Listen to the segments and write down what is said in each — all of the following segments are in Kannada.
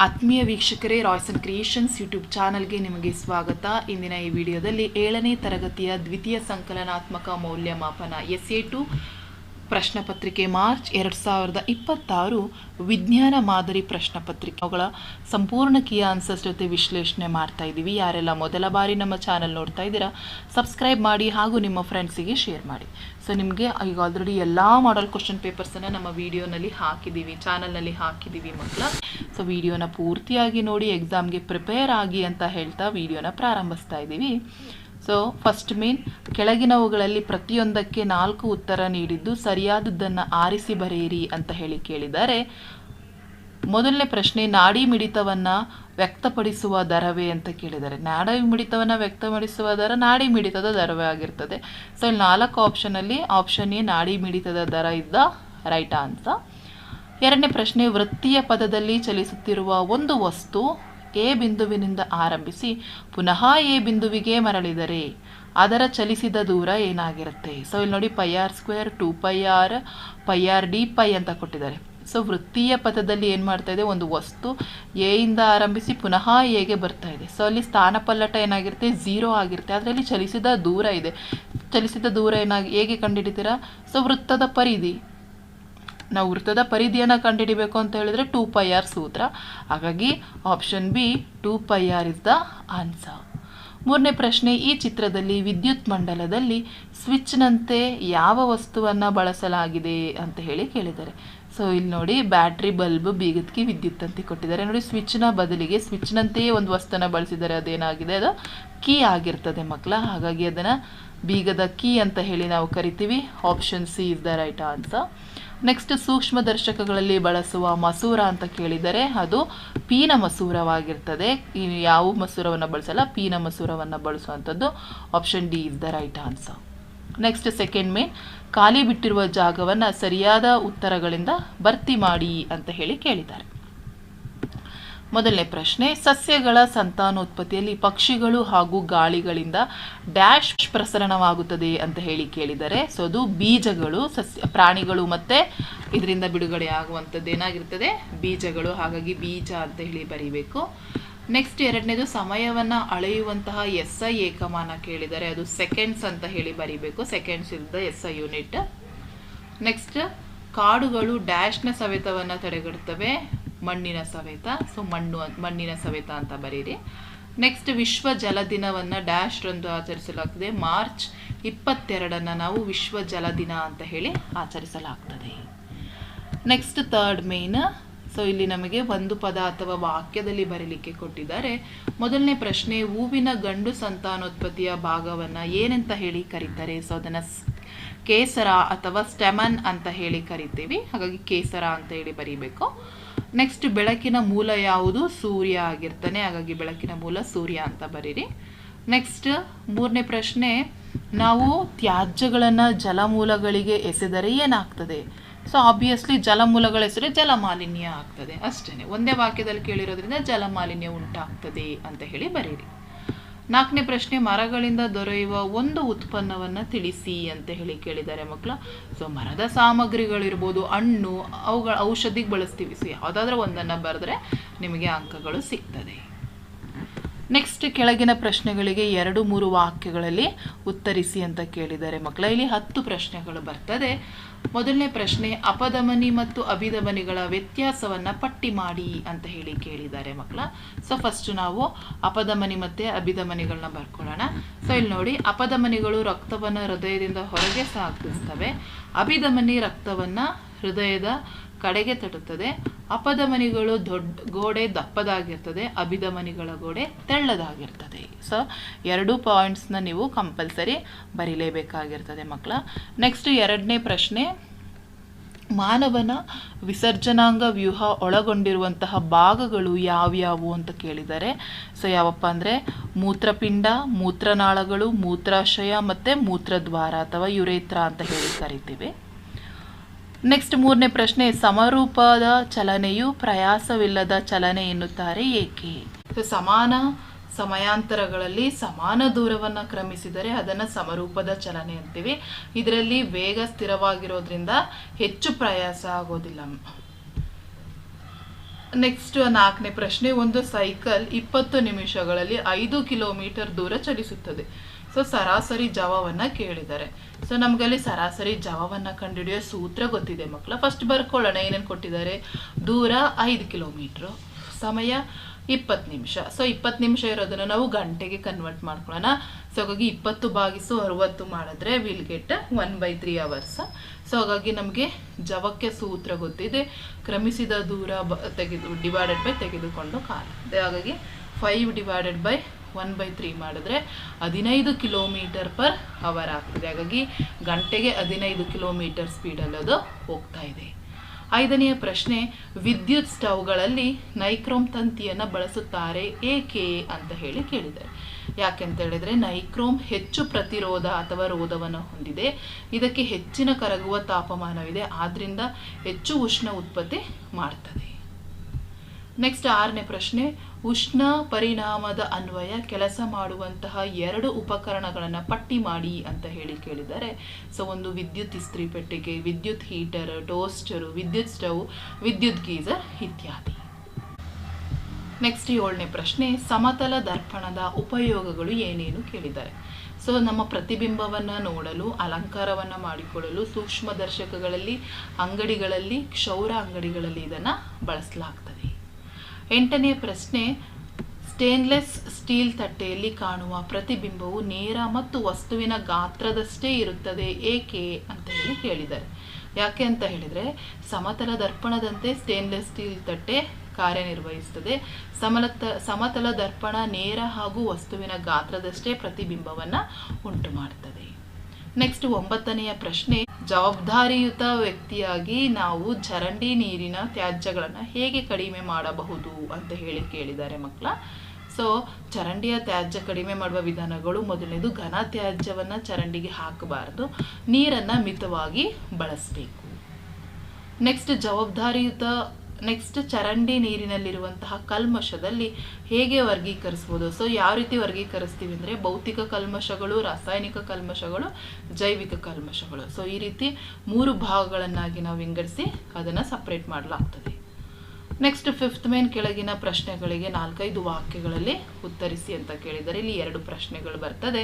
ಆತ್ಮೀಯ ವೀಕ್ಷಕರೇ, ರಾಯ್ಸ್ ಅಂಡ್ ಕ್ರಿಯೇಷನ್ಸ್ ಯೂಟ್ಯೂಬ್ ಚಾನಲ್ಗೆ ನಿಮಗೆ ಸ್ವಾಗತ. ಇಂದಿನ ಈ ವಿಡಿಯೋದಲ್ಲಿ 7ನೇ ತರಗತಿಯ ದ್ವಿತೀಯ ಸಂಕಲನಾತ್ಮಕ ಮೌಲ್ಯಮಾಪನ SA2 ಪ್ರಶ್ನೆ ಪತ್ರಿಕೆ ಮಾರ್ಚ್ 2026 ವಿಜ್ಞಾನ ಮಾದರಿ ಪ್ರಶ್ನೆ ಪತ್ರಿಕೆ ಅವುಗಳ ಸಂಪೂರ್ಣ ಕೀ ಆನ್ಸರ್ಸ್ ಜೊತೆ ವಿಶ್ಲೇಷಣೆ ಮಾಡ್ತಾ ಇದ್ದೀವಿ. ಯಾರೆಲ್ಲ ಮೊದಲ ಬಾರಿ ನಮ್ಮ ಚಾನಲ್ ನೋಡ್ತಾ ಇದ್ದೀರಾ ಸಬ್ಸ್ಕ್ರೈಬ್ ಮಾಡಿ ಹಾಗೂ ನಿಮ್ಮ ಫ್ರೆಂಡ್ಸಿಗೆ ಶೇರ್ ಮಾಡಿ. ಸೊ ನಿಮಗೆ ಈಗ ಆಲ್ರೆಡಿ ಎಲ್ಲ ಮಾಡಲ್ ಕ್ವಶನ್ ಪೇಪರ್ಸನ್ನು ನಮ್ಮ ವಿಡಿಯೋನಲ್ಲಿ ಹಾಕಿದ್ದೀವಿ, ಚಾನಲ್ನಲ್ಲಿ ಹಾಕಿದ್ದೀವಿ ಮಕ್ಕಳ. ಸೊ ವಿಡಿಯೋನ ಪೂರ್ತಿಯಾಗಿ ನೋಡಿ ಎಕ್ಸಾಮ್ಗೆ ಪ್ರಿಪೇರ್ ಆಗಿ ಅಂತ ಹೇಳ್ತಾ ವಿಡಿಯೋನ ಪ್ರಾರಂಭಿಸ್ತಾ ಇದ್ದೀವಿ. ಸೊ ಫಸ್ಟ್ ಮೇನ್ ಕೆಳಗಿನವುಗಳಲ್ಲಿ ಪ್ರತಿಯೊಂದಕ್ಕೆ 4 ಉತ್ತರ ನೀಡಿದ್ದು ಸರಿಯಾದದ್ದನ್ನು ಆರಿಸಿ ಬರೆಯಿರಿ ಅಂತ ಹೇಳಿ ಕೇಳಿದ್ದಾರೆ. ಮೊದಲನೇ ಪ್ರಶ್ನೆ, ನಾಡಿ ಮಿಡಿತವನ್ನು ವ್ಯಕ್ತಪಡಿಸುವ ದರವೇ ಅಂತ ಕೇಳಿದ್ದಾರೆ. ನಾಡಿ ಮಿಡಿತವನ್ನು ವ್ಯಕ್ತಪಡಿಸುವ ದರ ನಾಡಿ ಮಿಡಿತದ ದರವೇ ಆಗಿರ್ತದೆ. ಸೊ ಇಲ್ಲಿ 4 ಆಪ್ಷನಲ್ಲಿ ಆಪ್ಷನ್ ಎ ನಾಡಿ ಮಿಡಿತದ ದರ ಇದ್ದ ರೈಟ್ ಆನ್ಸರ್. ಎರಡನೇ ಪ್ರಶ್ನೆ, ವೃತ್ತೀಯ ಪದದಲ್ಲಿ ಚಲಿಸುತ್ತಿರುವ ಒಂದು ವಸ್ತು ಎ ಬಿಂದುವಿನಿಂದ ಆರಂಭಿಸಿ ಪುನಃ ಎ ಬಿಂದುವಿಗೆ ಮರಳಿದರೆ ಅದರ ಚಲಿಸಿದ ದೂರ ಏನಾಗಿರುತ್ತೆ? ಸೊ ಇಲ್ಲಿ ನೋಡಿ πr² 2πr πrd π ಅಂತ ಕೊಟ್ಟಿದ್ದಾರೆ. ಸೊ ವೃತ್ತೀಯ ಪಥದಲ್ಲಿ ಏನು ಮಾಡ್ತಾ ಇದೆ, ಒಂದು ವಸ್ತು ಎ ಇಂದ ಆರಂಭಿಸಿ ಪುನಃ ಎಗೆ ಬರ್ತಾ ಇದೆ. ಸೊ ಅಲ್ಲಿ ಸ್ಥಾನಪಲ್ಲಟ ಏನಾಗಿರುತ್ತೆ, 0 ಆಗಿರುತ್ತೆ. ಅದರಲ್ಲಿ ಚಲಿಸಿದ ದೂರ ಇದೆ. ಚಲಿಸಿದ ದೂರ ಹೇಗೆ ಕಂಡುಹಿಡಿತೀರಾ? ಸೊ ವೃತ್ತದ ಪರಿಧಿ, ನಾವು ವೃತ್ತದ ಪರಿಧಿಯನ್ನು ಕಂಡುಹಿಡಿಬೇಕು ಅಂತ ಹೇಳಿದ್ರೆ 2πr ಸೂತ್ರ. ಹಾಗಾಗಿ option B 2πr is the answer. ಮೂರನೇ ಪ್ರಶ್ನೆ, ಈ ಚಿತ್ರದಲ್ಲಿ ವಿದ್ಯುತ್ ಮಂಡಲದಲ್ಲಿ ಸ್ವಿಚ್ನಂತೆ ಯಾವ ವಸ್ತುವನ್ನು ಬಳಸಲಾಗಿದೆ ಅಂತ ಹೇಳಿ ಕೇಳಿದ್ದಾರೆ. ಸೊ ಇಲ್ಲಿ ನೋಡಿ ಬ್ಯಾಟ್ರಿ, ಬಲ್ಬ್, ಬೀಗದಕಿ, ವಿದ್ಯುತ್ ಅಂತ ಕೊಟ್ಟಿದ್ದಾರೆ. ನೋಡಿ ಸ್ವಿಚ್ನ ಬದಲಿಗೆ ಸ್ವಿಚ್ನಂತೆಯೇ ಒಂದು ವಸ್ತುವನ್ನು ಬಳಸಿದ್ದಾರೆ. ಅದೇನಾಗಿದೆ, ಅದು ಕೀ ಆಗಿರ್ತದೆ ಮಕ್ಕಳ. ಹಾಗಾಗಿ ಅದನ್ನು ಬೀಗದ ಕೀ ಅಂತ ಹೇಳಿ ನಾವು ಕರಿತೀವಿ. Option C is the right answer. Next, ಸೂಕ್ಷ್ಮದರ್ಶಕಗಳಲ್ಲಿ ಬಳಸುವ ಮಸೂರ ಅಂತ ಕೇಳಿದರೆ ಅದು ಪೀನ ಮಸೂರವಾಗಿರ್ತದೆ. ಯಾವ ಮಸೂರವನ್ನು ಬಳಸಲ್ಲ, ಪೀನ ಮಸೂರವನ್ನು ಬಳಸುವಂಥದ್ದು. Option D is the right answer. Next second main, ಖಾಲಿ ಬಿಟ್ಟಿರುವ ಜಾಗವನ್ನು ಸರಿಯಾದ ಉತ್ತರಗಳಿಂದ ಭರ್ತಿ ಮಾಡಿ ಅಂತ ಹೇಳಿ ಕೇಳಿದ್ದಾರೆ. ಮೊದಲನೇ ಪ್ರಶ್ನೆ, ಸಸ್ಯಗಳ ಸಂತಾನೋತ್ಪತ್ತಿಯಲ್ಲಿ ಪಕ್ಷಿಗಳು ಹಾಗೂ ಗಾಳಿಗಳಿಂದ ಡ್ಯಾಶ್ ಪ್ರಸರಣವಾಗುತ್ತದೆ ಅಂತ ಹೇಳಿ ಕೇಳಿದರೆ. ಸೊ ಅದು ಬೀಜಗಳು, ಪ್ರಾಣಿಗಳು ಮತ್ತು ಇದರಿಂದ ಬಿಡುಗಡೆ ಆಗುವಂಥದ್ದು ಏನಾಗಿರ್ತದೆ, ಬೀಜಗಳು. ಹಾಗಾಗಿ ಬೀಜ ಅಂತ ಹೇಳಿ ಬರೀಬೇಕು. ನೆಕ್ಸ್ಟ್ ಎರಡನೇದು, ಸಮಯವನ್ನು ಅಳೆಯುವಂತಹ SI ಏಕಮಾನ ಕೇಳಿದರೆ ಅದು ಸೆಕೆಂಡ್ಸ್ ಅಂತ ಹೇಳಿ ಬರೀಬೇಕು. Seconds is the SI unit. Next, ಕಾಡುಗಳು ಡ್ಯಾಶ್ನ ಸವೆತವನ್ನು ತಡೆಗಟ್ಟುತ್ತವೆ, ಮಣ್ಣಿನ ಸವೆತ. ಸೊ ಮಣ್ಣಿನ ಸವೆತ ಅಂತ ಬರೀರಿ. ನೆಕ್ಸ್ಟ್, ವಿಶ್ವ ಜಲ ದಿನವನ್ನು ಡ್ಯಾಶ್ ರಂದು ಆಚರಿಸಲಾಗ್ತದೆ. ಮಾರ್ಚ್ 22 ನಾವು ವಿಶ್ವ ಜಲ ದಿನ ಅಂತ ಹೇಳಿ ಆಚರಿಸಲಾಗ್ತದೆ. ನೆಕ್ಸ್ಟ್ ಥರ್ಡ್ ಮೇನ್, ಸೊ ಇಲ್ಲಿ ನಮಗೆ ಒಂದು ಪದ ಅಥವಾ ವಾಕ್ಯದಲ್ಲಿ ಬರೀಲಿಕ್ಕೆ ಕೊಟ್ಟಿದ್ದಾರೆ. ಮೊದಲನೇ ಪ್ರಶ್ನೆ, ಹೂವಿನ ಗಂಡು ಸಂತಾನೋತ್ಪತ್ತಿಯ ಭಾಗವನ್ನು ಏನಂತ ಹೇಳಿ ಕರೀತಾರೆ? ಸೊ ಅದನ್ನು ಕೇಸರ ಅಥವಾ ಸ್ಟೆಮನ್ ಅಂತ ಹೇಳಿ ಕರಿತೀವಿ. ಹಾಗಾಗಿ ಕೇಸರ ಅಂತ ಹೇಳಿ ಬರೀಬೇಕು. ನೆಕ್ಸ್ಟ್, ಬೆಳಕಿನ ಮೂಲ ಯಾವುದು? ಸೂರ್ಯ ಆಗಿರ್ತಾನೆ. ಹಾಗಾಗಿ ಬೆಳಕಿನ ಮೂಲ ಸೂರ್ಯ ಅಂತ ಬರೀರಿ. ನೆಕ್ಸ್ಟ್ ಮೂರನೇ ಪ್ರಶ್ನೆ, ನಾವು ತ್ಯಾಜ್ಯಗಳನ್ನು ಜಲಮೂಲಗಳಿಗೆ ಎಸೆದರೆ ಏನಾಗ್ತದೆ? ಸೊ ಆಬ್ವಿಯಸ್ಲಿ ಜಲಮೂಲಗಳ ಹೆಸರು ಜಲಮಾಲಿನ್ಯ ಆಗ್ತದೆ. ಅಷ್ಟೇ, ಒಂದೇ ವಾಕ್ಯದಲ್ಲಿ ಕೇಳಿರೋದ್ರಿಂದ ಜಲಮಾಲಿನ್ಯ ಉಂಟಾಗ್ತದೆ ಅಂತ ಹೇಳಿ ಬರೀರಿ. ನಾಲ್ಕನೇ ಪ್ರಶ್ನೆ, ಮರಗಳಿಂದ ದೊರೆಯುವ ಒಂದು ಉತ್ಪನ್ನವನ್ನು ತಿಳಿಸಿ ಅಂತ ಹೇಳಿ ಕೇಳಿದ್ದಾರೆ ಮಕ್ಕಳ. ಸೊ ಮರದ ಸಾಮಗ್ರಿಗಳಿರ್ಬೋದು, ಹಣ್ಣು, ಅವುಗಳ ಔಷಧಿಗೆ ಬಳಸ್ತೀವಿ. ಸೊ ಯಾವುದಾದ್ರೂ ಒಂದನ್ನು ಬರೆದ್ರೆ ನಿಮಗೆ ಅಂಕಗಳು ಸಿಗ್ತದೆ. ನೆಕ್ಸ್ಟ್, ಕೆಳಗಿನ ಪ್ರಶ್ನೆಗಳಿಗೆ 2-3 ವಾಕ್ಯಗಳಲ್ಲಿ ಉತ್ತರಿಸಿ ಅಂತ ಕೇಳಿದ್ದಾರೆ ಮಕ್ಕಳ. ಇಲ್ಲಿ 10 ಪ್ರಶ್ನೆಗಳು ಬರ್ತದೆ. ಮೊದಲನೇ ಪ್ರಶ್ನೆ, ಅಪಧಮನಿ ಮತ್ತು ಅಭಿಧಮನಿಗಳ ವ್ಯತ್ಯಾಸವನ್ನು ಪಟ್ಟಿ ಮಾಡಿ ಅಂತ ಹೇಳಿ ಕೇಳಿದ್ದಾರೆ ಮಕ್ಕಳ. ಸೊ ಫಸ್ಟ್ ನಾವು ಅಪಧಮನಿ ಮತ್ತು ಅಭಿಧಮನಿಗಳನ್ನ ಬರ್ಕೊಳ್ಳೋಣ. ಸೊ ಇಲ್ಲಿ ನೋಡಿ, ಅಪಧಮನಿಗಳು ರಕ್ತವನ್ನು ಹೃದಯದಿಂದ ಹೊರಗೆ ಸಾಗಿಸ್ತವೆ. ಅಭಿಧಮನಿ ರಕ್ತವನ್ನು ಹೃದಯದ ಕಡೆಗೆ ತಟ್ಟುತ್ತದೆ. ಅಪಧಮನಿಗಳು ಗೋಡೆ ದಪ್ಪದಾಗಿರ್ತದೆ, ಅಭಿಧಮನಿಗಳ ಗೋಡೆ ತೆಳ್ಳದಾಗಿರ್ತದೆ. ಸೊ 2 ಪಾಯಿಂಟ್ಸ್ನ ನೀವು ಕಂಪಲ್ಸರಿ ಬರೀಲೇಬೇಕಾಗಿರ್ತದೆ ಮಕ್ಕಳ. ನೆಕ್ಸ್ಟ್ ಎರಡನೇ ಪ್ರಶ್ನೆ, ಮಾನವನ ವಿಸರ್ಜನಾಂಗ ವ್ಯೂಹ ಒಳಗೊಂಡಿರುವಂತಹ ಭಾಗಗಳು ಯಾವ್ಯಾವು ಅಂತ ಕೇಳಿದ್ದಾರೆ. ಸೊ ಯಾವಪ್ಪ ಅಂದರೆ ಮೂತ್ರಪಿಂಡ, ಮೂತ್ರನಾಳಗಳು, ಮೂತ್ರಾಶಯ ಮತ್ತು ಮೂತ್ರದ್ವಾರ ಅಥವಾ ಯುರೇತ್ರ ಅಂತ ಹೇಳಿ ಕರಿತೀವಿ. ನೆಕ್ಸ್ಟ್ ಮೂರನೇ ಪ್ರಶ್ನೆ, ಸಮರೂಪದ ಚಲನೆಯು ಪ್ರಯಾಸವಿಲ್ಲದ ಚಲನೆ ಎನ್ನುತ್ತಾರೆ ಏಕೆ? ಸೊ ಸಮಾನ ಸಮಯಾಂತರಗಳಲ್ಲಿ ಸಮಾನ ದೂರವನ್ನು ಕ್ರಮಿಸಿದರೆ ಅದನ್ನು ಸಮರೂಪದ ಚಲನೆ ಅಂತೀವಿ. ಇದರಲ್ಲಿ ವೇಗ ಸ್ಥಿರವಾಗಿರೋದ್ರಿಂದ ಹೆಚ್ಚು ಪ್ರಯಾಸ ಆಗೋದಿಲ್ಲ. ನೆಕ್ಸ್ಟ್ 4ನೇ ಪ್ರಶ್ನೆ, ಒಂದು ಸೈಕಲ್ 20 ನಿಮಿಷಗಳಲ್ಲಿ 5 ಕಿಲೋಮೀಟರ್ ದೂರ ಚಲಿಸುತ್ತದೆ. ಸೊ ಸರಾಸರಿ ಜವವನ್ನು ಕೇಳಿದ್ದಾರೆ. ಸೊ ನಮಗಲ್ಲಿ ಸರಾಸರಿ ಜವವನ್ನು ಕಂಡುಹಿಡಿಯೋ ಸೂತ್ರ ಗೊತ್ತಿದೆ ಮಕ್ಕಳ. ಫಸ್ಟ್ ಬರ್ಕೊಳ್ಳೋಣ. ಏನೇನು ಕೊಟ್ಟಿದ್ದಾರೆ? ದೂರ 5 ಕಿಲೋಮೀಟ್ರು, ಸಮಯ 20 ನಿಮಿಷ. ಸೊ 20 ನಿಮಿಷ ಇರೋದನ್ನು ನಾವು ಗಂಟೆಗೆ ಕನ್ವರ್ಟ್ ಮಾಡ್ಕೊಳ್ಳೋಣ. ಸೊ ಹಾಗಾಗಿ 20/60 ಮಾಡಿದ್ರೆ ವಿಲ್ ಗೆಟ್ 1/3 ಅವರ್ಸ್. ಸೊ ಹಾಗಾಗಿ ನಮಗೆ ಜವಕ್ಕೆ ಸೂತ್ರ ಗೊತ್ತಿದೆ. ಕ್ರಮಿಸಿದ ದೂರ ಡಿವೈಡೆಡ್ ಬೈ ತೆಗೆದುಕೊಂಡು ಕಾಲ. ಹಾಗಾಗಿ 5/1/3 ಮಾಡಿದ್ರೆ 15 ಕಿಲೋಮೀಟರ್ ಪರ್ ಅವರ್ ಆಗ್ತದೆ. ಹಾಗಾಗಿ ಗಂಟೆಗೆ 15 ಕಿಲೋಮೀಟರ್ ಸ್ಪೀಡಲ್ಲಿ ಅದು ಹೋಗ್ತಾ ಇದೆ. 5ನೆಯ ಪ್ರಶ್ನೆ, ವಿದ್ಯುತ್ ಸ್ಟವ್ಗಳಲ್ಲಿ ನೈಕ್ರೋಮ್ ತಂತಿಯನ್ನು ಬಳಸುತ್ತಾರೆ ಏಕೆ ಅಂತ ಹೇಳಿ ಕೇಳಿದ್ದಾರೆ. ಯಾಕೆಂತ ಹೇಳಿದ್ರೆ ನೈಕ್ರೋಮ್ ಹೆಚ್ಚು ಪ್ರತಿರೋಧ ಅಥವಾ ರೋಧವನ್ನು ಹೊಂದಿದೆ. ಇದಕ್ಕೆ ಹೆಚ್ಚಿನ ಕರಗುವ ತಾಪಮಾನವಿದೆ, ಆದ್ರಿಂದ ಹೆಚ್ಚು ಉಷ್ಣ ಉತ್ಪತ್ತಿ ಮಾಡ್ತದೆ. ನೆಕ್ಸ್ಟ್ 6ನೇ ಪ್ರಶ್ನೆ, ಉಷ್ಣ ಪರಿಣಾಮದ ಅನ್ವಯ ಕೆಲಸ ಮಾಡುವಂತಹ 2 ಉಪಕರಣಗಳನ್ನು ಪಟ್ಟಿ ಮಾಡಿ ಅಂತ ಹೇಳಿ ಕೇಳಿದ್ದಾರೆ. ಸೊ ಒಂದು ವಿದ್ಯುತ್ ಇಸ್ತ್ರಿ ಪೆಟ್ಟಿಗೆ, ವಿದ್ಯುತ್ ಹೀಟರ್, ಟೋಸ್ಟರು, ವಿದ್ಯುತ್ ಸ್ಟವ್, ವಿದ್ಯುತ್ ಗೀಸರ್ ಇತ್ಯಾದಿ. ನೆಕ್ಸ್ಟ್ 7ನೇ ಪ್ರಶ್ನೆ, ಸಮತಲ ದರ್ಪಣದ ಉಪಯೋಗಗಳು ಏನೇನು ಕೇಳಿದ್ದಾರೆ. ಸೊ ನಮ್ಮ ಪ್ರತಿಬಿಂಬವನ್ನು ನೋಡಲು, ಅಲಂಕಾರವನ್ನು ಮಾಡಿಕೊಳ್ಳಲು ಸೂಕ್ಷ್ಮದರ್ಶಕಗಳಲ್ಲಿ, ಅಂಗಡಿಗಳಲ್ಲಿ, ಕ್ಷೌರ ಅಂಗಡಿಗಳಲ್ಲಿ ಇದನ್ನು ಬಳಸಲಾಗ್ತದೆ. 8ನೇ ಪ್ರಶ್ನೆ, ಸ್ಟೇನ್ಲೆಸ್ ಸ್ಟೀಲ್ ತಟ್ಟೆಯಲ್ಲಿ ಕಾಣುವ ಪ್ರತಿಬಿಂಬವು ನೇರ ಮತ್ತು ವಸ್ತುವಿನ ಗಾತ್ರದಷ್ಟೇ ಇರುತ್ತದೆ ಏಕೆ ಅಂತ ಹೇಳಿ ಕೇಳಿದ್ದಾರೆ. ಯಾಕೆ ಅಂತ ಹೇಳಿದರೆ ಸಮತಲ ದರ್ಪಣದಂತೆ ಸ್ಟೇನ್ಲೆಸ್ ಸ್ಟೀಲ್ ತಟ್ಟೆ ಕಾರ್ಯನಿರ್ವಹಿಸುತ್ತದೆ. ಸಮತಲ ದರ್ಪಣ ನೇರ ಹಾಗೂ ವಸ್ತುವಿನ ಗಾತ್ರದಷ್ಟೇ ಪ್ರತಿಬಿಂಬವನ್ನು ಉಂಟು ಮಾಡುತ್ತದೆ. ನೆಕ್ಸ್ಟ್ 9ನೆಯ ಪ್ರಶ್ನೆ, ಜವಾಬ್ದಾರಿಯುತ ವ್ಯಕ್ತಿಯಾಗಿ ನಾವು ಚರಂಡಿ ನೀರಿನ ತ್ಯಾಜ್ಯಗಳನ್ನು ಹೇಗೆ ಕಡಿಮೆ ಮಾಡಬಹುದು ಅಂತ ಹೇಳಿ ಕೇಳಿದ್ದಾರೆ ಮಕ್ಕಳ. ಸೊ ಚರಂಡಿಯ ತ್ಯಾಜ್ಯ ಕಡಿಮೆ ಮಾಡುವ ವಿಧಾನಗಳು, ಮೊದಲನೇದು ಘನ ತ್ಯಾಜ್ಯವನ್ನು ಚರಂಡಿಗೆ ಹಾಕಬಾರದು, ನೀರನ್ನು ಮಿತವಾಗಿ ಬಳಸಬೇಕು. ನೆಕ್ಸ್ಟ್ ಚರಂಡಿ ನೀರಿನಲ್ಲಿರುವಂತಹ ಕಲ್ಮಶದಲ್ಲಿ ಹೇಗೆ ವರ್ಗೀಕರಿಸ್ಬೋದು. ಸೊ ಯಾವ ರೀತಿ ವರ್ಗೀಕರಿಸ್ತೀವಿ ಅಂದರೆ ಭೌತಿಕ ಕಲ್ಮಶಗಳು, ರಾಸಾಯನಿಕ ಕಲ್ಮಶಗಳು, ಜೈವಿಕ ಕಲ್ಮಶಗಳು. ಸೊ ಈ ರೀತಿ 3 ಭಾಗಗಳನ್ನಾಗಿ ನಾವು ವಿಂಗಡಿಸಿ ಅದನ್ನು ಸಪ್ರೇಟ್ ಮಾಡಲಾಗ್ತದೆ. ನೆಕ್ಸ್ಟ್ 5th ಮೇನ್, ಕೆಳಗಿನ ಪ್ರಶ್ನೆಗಳಿಗೆ 4-5 ವಾಕ್ಯಗಳಲ್ಲಿ ಉತ್ತರಿಸಿ ಅಂತ ಕೇಳಿದರೆ ಇಲ್ಲಿ 2 ಪ್ರಶ್ನೆಗಳು ಬರ್ತದೆ.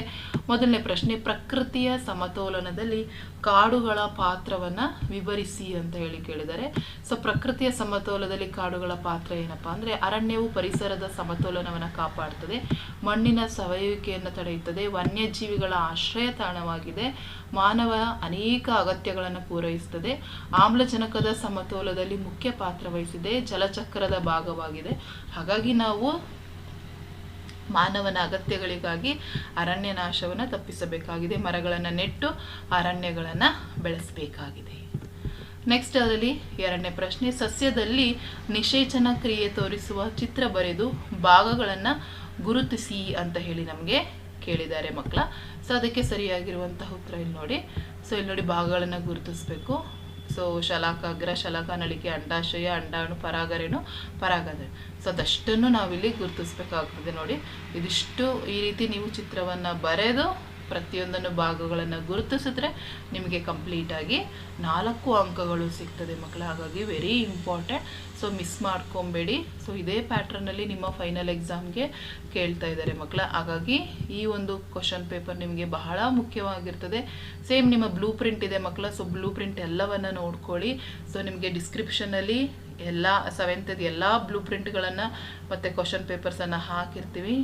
ಮೊದಲನೇ ಪ್ರಶ್ನೆ, ಪ್ರಕೃತಿಯ ಸಮತೋಲನದಲ್ಲಿ ಕಾಡುಗಳ ಪಾತ್ರವನ್ನು ವಿವರಿಸಿ ಅಂತ ಹೇಳಿ ಕೇಳಿದ್ದಾರೆ. ಸೊ ಪ್ರಕೃತಿಯ ಸಮತೋಲನದಲ್ಲಿ ಕಾಡುಗಳ ಪಾತ್ರ ಏನಪ್ಪಾ ಅಂದರೆ ಅರಣ್ಯವು ಪರಿಸರದ ಸಮತೋಲನವನ್ನು ಕಾಪಾಡ್ತದೆ, ಮಣ್ಣಿನ ಸವೆಯುವಿಕೆಯನ್ನು ತಡೆಯುತ್ತದೆ, ವನ್ಯಜೀವಿಗಳ ಆಶ್ರಯ ತಾಣವಾಗಿದೆ, ಮಾನವ ಅನೇಕ ಅಗತ್ಯಗಳನ್ನು ಪೂರೈಸುತ್ತದೆ, ಆಮ್ಲಜನಕದ ಸಮತೋಲನದಲ್ಲಿ ಮುಖ್ಯ ಪಾತ್ರ ವಹಿಸಿದೆ, ಜಲಚಕ್ರದ ಭಾಗವಾಗಿದೆ. ಹಾಗಾಗಿ ನಾವು ಮಾನವನ ಅಗತ್ಯಗಳಿಗಾಗಿ ಅರಣ್ಯ ನಾಶವನ್ನು ತಪ್ಪಿಸಬೇಕಾಗಿದೆ, ಮರಗಳನ್ನು ನೆಟ್ಟು ಅರಣ್ಯಗಳನ್ನು ಬೆಳೆಸಬೇಕಾಗಿದೆ. ನೆಕ್ಸ್ಟ್ ಅದರಲ್ಲಿ 2ನೇ ಪ್ರಶ್ನೆ, ಸಸ್ಯದಲ್ಲಿ ನಿಷೇಚನ ಕ್ರಿಯೆ ತೋರಿಸುವ ಚಿತ್ರ ಬರೆದು ಭಾಗಗಳನ್ನು ಗುರುತಿಸಿ ಅಂತ ಹೇಳಿ ನಮಗೆ ಕೇಳಿದ್ದಾರೆ ಮಕ್ಕಳ. ಸೊ ಅದಕ್ಕೆ ಸರಿಯಾಗಿರುವಂತಹ ಉತ್ತರ ಇಲ್ಲಿ ನೋಡಿ. ಸೊ ಇಲ್ಲಿ ನೋಡಿ, ಭಾಗಗಳನ್ನು ಗುರುತಿಸಬೇಕು. ಸೊ ಶಲಾಕಾಗ್ರ, ಶಲಾಕ ನಳಿಕೆ, ಅಂಡಾಶಯ, ಅಂಡಾಣು, ಪರಾಗರೇಣು, ಪರಾಗದ. ಸೊ ಅದಷ್ಟನ್ನು ನಾವಿಲ್ಲಿ ಗುರುತಿಸ್ಬೇಕಾಗ್ತದೆ ನೋಡಿ. ಇದಿಷ್ಟು ಈ ರೀತಿ ನೀವು ಚಿತ್ರವನ್ನು ಬರೆದು ಪ್ರತಿಯೊಂದನ್ನು ಭಾಗಗಳನ್ನು ಗುರುತಿಸಿದ್ರೆ ನಿಮಗೆ ಕಂಪ್ಲೀಟಾಗಿ 4 ಅಂಕಗಳು ಸಿಗ್ತದೆ ಮಕ್ಕಳ. ಹಾಗಾಗಿ ವೆರಿ ಇಂಪಾರ್ಟೆಂಟ್. ಸೊ ಮಿಸ್ ಮಾಡ್ಕೊಬೇಡಿ. ಸೊ ಇದೇ ಪ್ಯಾಟ್ರನಲ್ಲಿ ನಿಮ್ಮ ಫೈನಲ್ ಎಕ್ಸಾಮ್ಗೆ ಕೇಳ್ತಾ ಇದ್ದಾರೆ ಮಕ್ಕಳ. ಹಾಗಾಗಿ ಈ ಒಂದು ಕ್ವಶನ್ ಪೇಪರ್ ನಿಮಗೆ ಬಹಳ ಮುಖ್ಯವಾಗಿರ್ತದೆ. ಸೇಮ್ ನಿಮ್ಮ ಬ್ಲೂ ಪ್ರಿಂಟ್ ಇದೆ ಮಕ್ಕಳ. ಸೊ ಬ್ಲೂ ಪ್ರಿಂಟ್ ಎಲ್ಲವನ್ನು ನೋಡ್ಕೊಳ್ಳಿ. ಸೊ ನಿಮಗೆ ಡಿಸ್ಕ್ರಿಪ್ಷನಲ್ಲಿ ಎಲ್ಲ 7th ಎಲ್ಲ ಬ್ಲೂ ಪ್ರಿಂಟ್ಗಳನ್ನು ಮತ್ತು ಕ್ವಶನ್ ಪೇಪರ್ಸನ್ನು ಹಾಕಿರ್ತೀವಿ.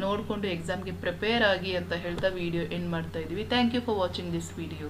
ನೋಡಿಕೊಂಡು ಎಕ್ಸಾಮ್ಗೆ ಪ್ರಿಪೇರ್ ಆಗಿ ಅಂತ ಹೇಳ್ತಾ ವಿಡಿಯೋ ಎಂಡ್ ಮಾಡ್ತಾ ಇದ್ದೀವಿ. Thank you for watching this video.